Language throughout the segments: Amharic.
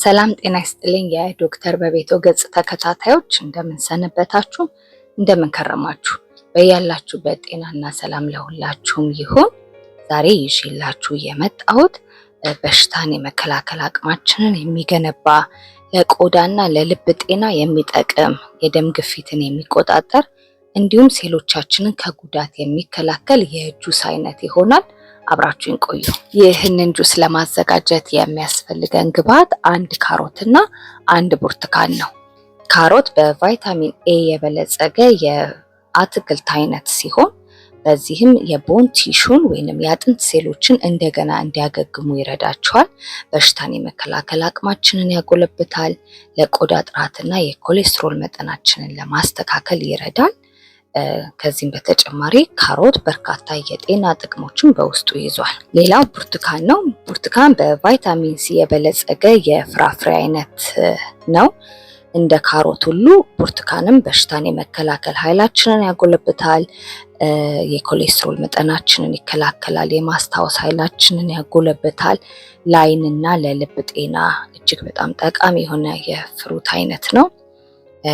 ሰላም ጤና ይስጥልኝ የዶክተር በቤቶ ገጽ ተከታታዮች እንደምን ሰነበታችሁ? እንደምን ከረማችሁ? በያላችሁበት ጤናና ሰላም ለሁላችሁም ይሁን። ዛሬ ይዤላችሁ የመጣሁት በሽታን የመከላከል አቅማችንን የሚገነባ ለቆዳና ለልብ ጤና የሚጠቅም የደም ግፊትን የሚቆጣጠር እንዲሁም ሴሎቻችንን ከጉዳት የሚከላከል የጁስ አይነት ይሆናል። አብራችሁን ቆዩ። ይህንን ጁስ ለማዘጋጀት የሚያስፈልገን ግብዓት አንድ ካሮት እና አንድ ብርቱካን ነው። ካሮት በቫይታሚን ኤ የበለጸገ የአትክልት አይነት ሲሆን በዚህም የቦን ቲሹን ወይንም የአጥንት ሴሎችን እንደገና እንዲያገግሙ ይረዳቸዋል። በሽታን የመከላከል አቅማችንን ያጎለብታል። ለቆዳ ጥራትና የኮሌስትሮል መጠናችንን ለማስተካከል ይረዳል። ከዚህም በተጨማሪ ካሮት በርካታ የጤና ጥቅሞችን በውስጡ ይዟል። ሌላው ብርቱካን ነው። ብርቱካን በቫይታሚን ሲ የበለጸገ የፍራፍሬ አይነት ነው። እንደ ካሮት ሁሉ ብርቱካንም በሽታን የመከላከል ኃይላችንን ያጎለብታል። የኮሌስትሮል መጠናችንን ይከላከላል። የማስታወስ ኃይላችንን ያጎለብታል። ለዓይንና ለልብ ጤና እጅግ በጣም ጠቃሚ የሆነ የፍሩት አይነት ነው።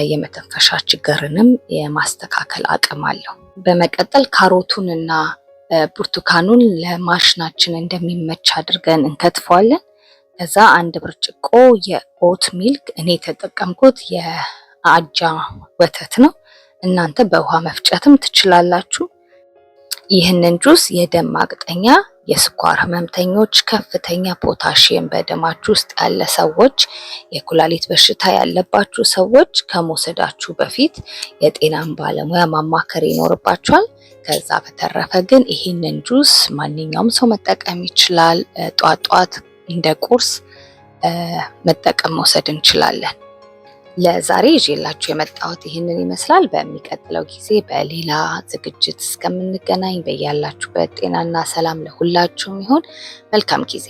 የመተንፈሻ ችግርንም የማስተካከል አቅም አለው። በመቀጠል ካሮቱንና ብርቱካኑን ለማሽናችን እንደሚመች አድርገን እንከትፈዋለን። ከዛ አንድ ብርጭቆ የኦት ሚልክ፣ እኔ የተጠቀምኩት የአጃ ወተት ነው። እናንተ በውሃ መፍጨትም ትችላላችሁ። ይህንን ጁስ የደም ማቅጠኛ፣ የስኳር ህመምተኞች፣ ከፍተኛ ፖታሺየም በደማችሁ ውስጥ ያለ ሰዎች፣ የኩላሊት በሽታ ያለባችሁ ሰዎች ከመውሰዳችሁ በፊት የጤናን ባለሙያ ማማከር ይኖርባችኋል። ከዛ በተረፈ ግን ይህንን ጁስ ማንኛውም ሰው መጠቀም ይችላል። ጧት ጧት እንደ ቁርስ መጠቀም መውሰድ እንችላለን። ለዛሬ ይዤላችሁ የመጣሁት ይህንን ይመስላል። በሚቀጥለው ጊዜ በሌላ ዝግጅት እስከምንገናኝ በያላችሁበት ጤናና ሰላም ለሁላችሁም ይሁን። መልካም ጊዜ